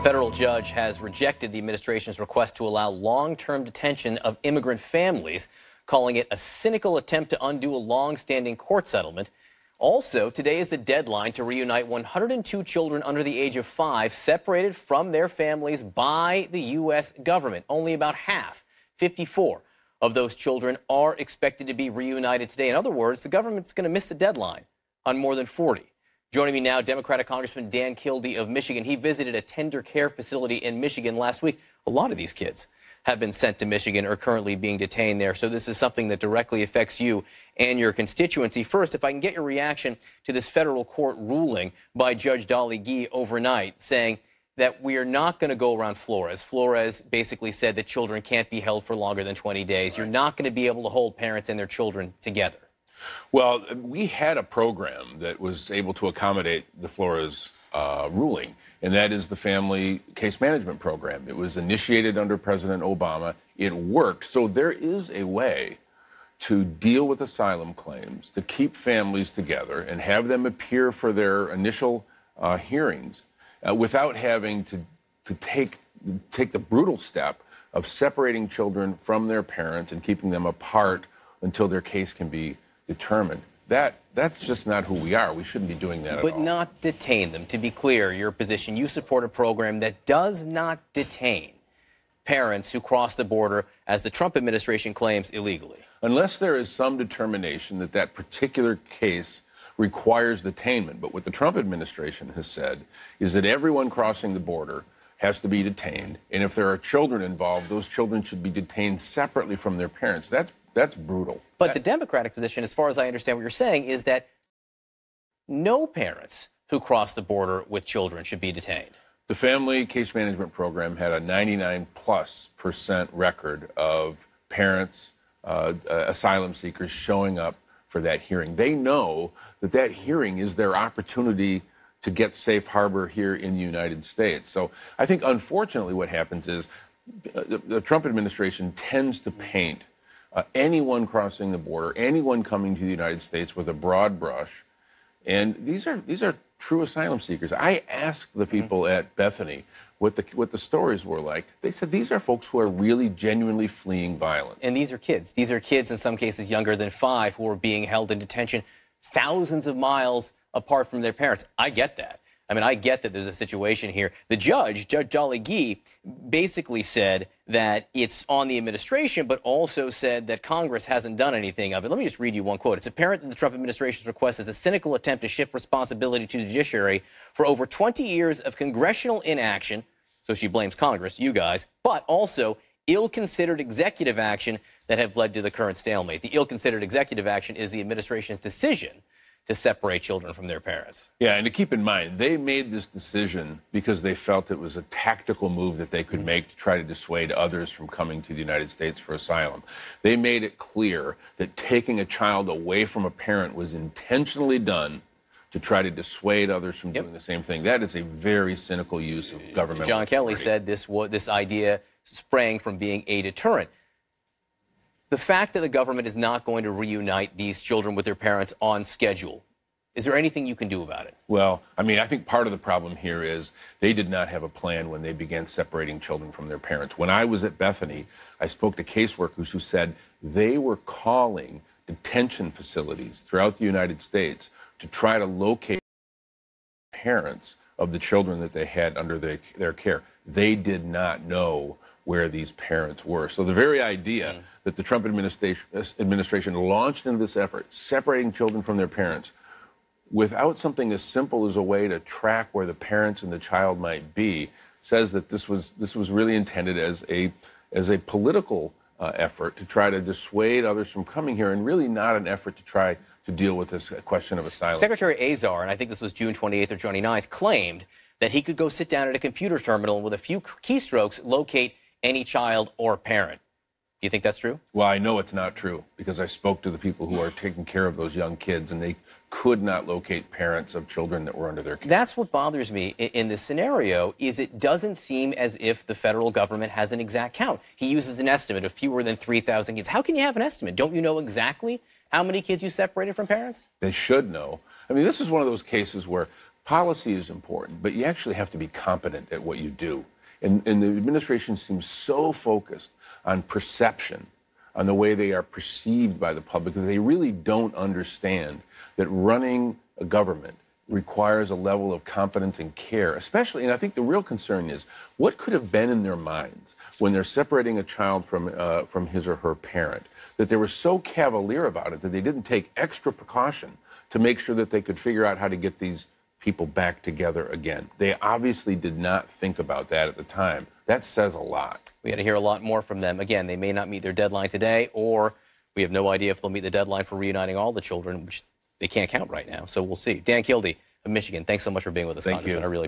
A federal judge has rejected the administration's request to allow long-term detention of immigrant families, calling it a cynical attempt to undo a long-standing court settlement. Also, today is the deadline to reunite 102 children under the age of 5 separated from their families by the U.S. government. Only about half, 54, of those children are expected to be reunited today. In other words, the government's going to miss the deadline on more than 40. Joining me now, Democratic Congressman Dan Kildee of Michigan. He visited a tender care facility in Michigan last week. A lot of these kids have been sent to Michigan or currently being detained there. So this is something that directly affects you and your constituency. First, if I can get your reaction to this federal court ruling by Judge Kildee overnight, saying that we are not going to go around Flores. Flores basically said that children can't be held for longer than 20 days. You're not going to be able to hold parents and their children together. Well, we had a program that was able to accommodate the Flores ruling, and that is the Family Case Management Program. It was initiated under President Obama. It worked. So there is a way to deal with asylum claims, to keep families together and have them appear for their initial hearings without having to take the brutal step of separating children from their parents and keeping them apart until their case can be determined. That's just not who we are. We shouldn't be doing that at all. But not detain them. To be clear, your position, you support a program that does not detain parents who cross the border, as the Trump administration claims, illegally. Unless there is some determination that that particular case requires detainment. But what the Trump administration has said is that everyone crossing the border has to be detained. And if there are children involved, those children should be detained separately from their parents. That's brutal. But the Democratic position, as far as I understand what you're saying, is that no parents who cross the border with children should be detained. The Family Case Management Program had a 99+% record of parents, asylum seekers showing up for that hearing. They know that that hearing is their opportunity to get safe harbor here in the United States. So I think, unfortunately, what happens is the Trump administration tends to paint anyone crossing the border, anyone coming to the United States with a broad brush. And these are true asylum seekers. I asked the people at Bethany what the stories were like. They said these are folks who are really genuinely fleeing violence. And these are kids. These are kids, in some cases younger than 5, who are being held in detention thousands of miles apart from their parents. I get that. I mean, I get that there's a situation here. The Judge Kildee, basically said that it's on the administration, but also said that Congress hasn't done anything of it. Let me just read you one quote. It's apparent that the Trump administration's request is a cynical attempt to shift responsibility to the judiciary for over 20 years of congressional inaction. So she blames Congress, you guys, but also ill-considered executive action that have led to the current stalemate. The ill-considered executive action is the administration's decision to separate children from their parents. Yeah, and to keep in mind, they made this decision because they felt it was a tactical move that they could make to try to dissuade others from coming to the United States for asylum. They made it clear that taking a child away from a parent was intentionally done to try to dissuade others from doing the same thing. That is a very cynical use of governmental John authority. Kelly said this idea sprang from being a deterrent. The fact that the government is not going to reunite these children with their parents on schedule, is there anything you can do about it? Well, I mean, I think part of the problem here is they did not have a plan when they began separating children from their parents. When I was at Bethany, I spoke to caseworkers who said they were calling detention facilities throughout the United States to try to locate parents of the children that they had under their care. They did not know where these parents were. So the very idea that the Trump administration launched into this effort, separating children from their parents, without something as simple as a way to track where the parents and the child might be, says that this was really intended as a political effort to try to dissuade others from coming here, and really not an effort to try to deal with this question of asylum. Secretary Azar, and I think this was June 28th or 29th, claimed that he could go sit down at a computer terminal and with a few keystrokes locate any child or parent. Do you think that's true? Well, I know it's not true because I spoke to the people who are taking care of those young kids, and they could not locate parents of children that were under their care. That's what bothers me in this scenario, is it doesn't seem as if the federal government has an exact count. He uses an estimate of fewer than 3,000 kids. How can you have an estimate? Don't you know exactly how many kids you separated from parents? They should know. I mean, this is one of those cases where policy is important, but you actually have to be competent at what you do. And the administration seems so focused on perception, on the way they are perceived by the public, that they really don't understand that running a government requires a level of competence and care, especially, and I think the real concern is, what could have been in their minds when they're separating a child from his or her parent, that they were so cavalier about it that they didn't take extra precaution to make sure that they could figure out how to get these people back together again. They obviously did not think about that at the time. That says a lot. We got to hear a lot more from them. Again, they may not meet their deadline today, or we have no idea if they'll meet the deadline for reuniting all the children, which they can't count right now. So we'll see. Dan Kildee of Michigan, thanks so much for being with us, Thank Congressman. you. I really